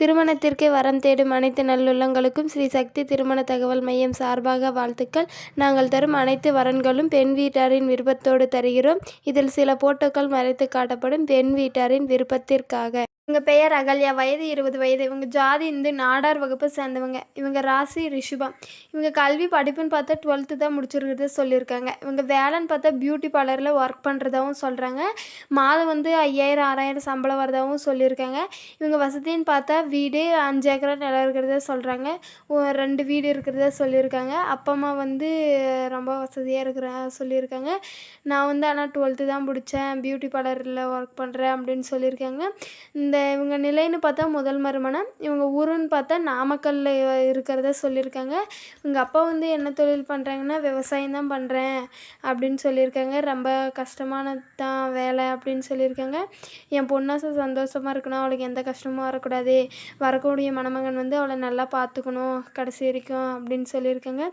திருமணத்திற்கு வரம் தேடும் அனைத்து நல்லுள்ளங்களுக்கும் ஸ்ரீ சக்தி திருமண தகவல் மையம் சார்பாக வாழ்த்துக்கள். நாங்கள் தரும் அனைத்து வரன்களும் பெண் வீட்டாரின் விருப்பத்தோடு தருகிறோம். இதில் சில போட்டோக்கள் மறைத்து காட்டப்படும் பெண் வீட்டாரின் விருப்பத்திற்காக. இவங்க பெயர் அகல்யா, வயது 20 வயது. இவங்க ஜாதி இந்து, நாடார் வகுப்பை சேர்ந்தவங்க. இவங்க ராசி ரிஷபம். இவங்க கல்வி படிப்புன்னு பார்த்தா 12th தான் முடிச்சிருக்கிறத சொல்லியிருக்காங்க. இவங்க வேலைன்னு பார்த்தா பியூட்டி பார்லரில் ஒர்க் பண்ணுறதாகவும் சொல்கிறாங்க. மாதம் 5000 6000 சம்பளம் வரதாகவும் சொல்லியிருக்காங்க. இவங்க வசதின்னு பார்த்தா வீடு 5 ஏக்கரா நிலம் இருக்கிறத சொல்கிறாங்க. 2 வீடு இருக்கிறத சொல்லியிருக்காங்க. அப்பா அம்மா ரொம்ப வசதியாக இருக்கிற சொல்லியிருக்காங்க. நான் ஆனால் 12th தான் முடித்தேன், பியூட்டி பார்லரில் ஒர்க் பண்ணுறேன் அப்படின்னு சொல்லியிருக்காங்க. இவங்க நிலைன்னு பார்த்தா முதல் மறுமணம். இவங்க ஊருன்னு பார்த்தா நாமக்கல்ல இருக்கிறத சொல்லியிருக்காங்க. இவங்க அப்பா என்ன தொழில் பண்ணுறாங்கன்னா விவசாயம் தான் பண்ணுறேன் அப்படின்னு சொல்லியிருக்காங்க. ரொம்ப கஷ்டமானது தான் வேலை அப்படின்னு சொல்லியிருக்காங்க. என் பொண்ணாசை சந்தோஷமாக இருக்கணும், அவளுக்கு எந்த கஷ்டமும் வரக்கூடாது, வரக்கூடிய மணமகன் அவளை நல்லா பார்த்துக்கணும் கடைசி வரைக்கும் அப்படின்னு சொல்லியிருக்காங்க.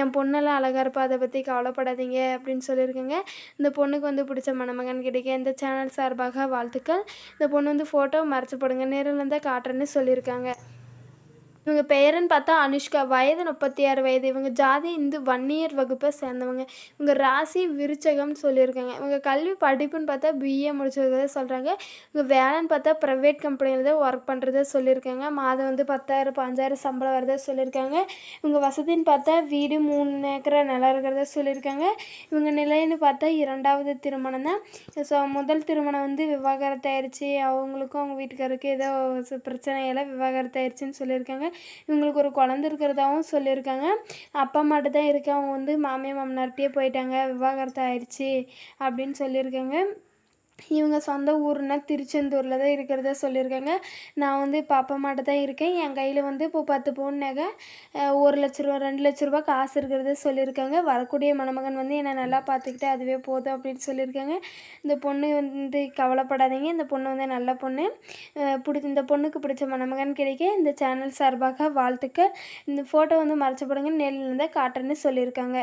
என் பொண்ணெல்லாம் அழகாக இருப்பா, அதை பற்றி கவலைப்படாதீங்க அப்படின்னு சொல்லியிருக்காங்க. இந்த பொண்ணுக்கு பிடிச்ச மணமகன் கிடைக்க இந்த சேனல் சார்பாக வாழ்த்துக்கள். இந்த பொண்ணு ஃபோட்டோ மறைச்சு போடுங்க, நேரில் இருந்தால் காட்டுறேன்னு சொல்லியிருக்காங்க. இவங்க பெயருன்னு பார்த்தா அனுஷ்கா, வயது 36 வயது. இவங்க ஜாதி இந்து, வன்னியர் வகுப்பை சேர்ந்தவங்க. இவங்க ராசி விருச்சகம்னு சொல்லியிருக்காங்க. இவங்க கல்வி படிப்புன்னு பார்த்தா பிஏ முடிச்சிருக்கிறத சொல்கிறாங்க. இவங்க வேலைன்னு பார்த்தா ப்ரைவேட் கம்பெனியில் தான் ஒர்க் பண்ணுறத சொல்லியிருக்காங்க. மாதம் 10,000 15,000 சம்பளம் வரத சொல்லியிருக்காங்க. இவங்க வசதின்னு பார்த்தா வீடு 3 ஏக்கரா நிலம் இருக்கிறத சொல்லியிருக்காங்க. இவங்க நிலைன்னு பார்த்தா 2வது திருமணம் தான். முதல் திருமணம் விவாகரத்து ஆயிடுச்சு. அவங்களுக்கும் அவங்க வீட்டுக்காருக்கு ஏதோ பிரச்சனையெல்லாம் விவாகரத்து ஆயிடுச்சுன்னு சொல்லியிருக்காங்க. இவங்களுக்கு ஒரு குழந்தை இருக்கிறதாகவும் சொல்லியிருக்காங்க. அப்பா அம்மாட்ட தான் இருக்கு, அவங்க மாமியார் மாமனார்கிட்டயே போயிட்டாங்க, விவாகரத்து ஆயிடுச்சு அப்படின்னு சொல்லியிருக்காங்க. இவங்க சொந்த ஊர்னா திருச்செந்தூரில் தான் இருக்கிறதா சொல்லியிருக்காங்க. நான் இப்போ அப்பா அம்மாட்ட தான் இருக்கேன். என் கையில் இப்போ 10 பவுன் நகை, 1,00,000 ரூபா 2,00,000 ரூபா காசு இருக்கிறத சொல்லியிருக்காங்க. வரக்கூடிய மணமகன் என்னை நல்லா பார்த்துக்கிட்டு அதுவே போதும் அப்படின்னு சொல்லியிருக்காங்க. இந்த பொண்ணு கவலைப்படாதீங்க, இந்த பொண்ணு நல்ல பொண்ணு. இந்த பொண்ணுக்கு பிடிச்ச மணமகன் கிடைக்க இந்த சேனல் சார்பாக வாழ்த்துக்கள். இந்த ஃபோட்டோ மறைச்சப்படுங்க, நேரில் இருந்தால் காட்டுறேன்னு சொல்லியிருக்காங்க.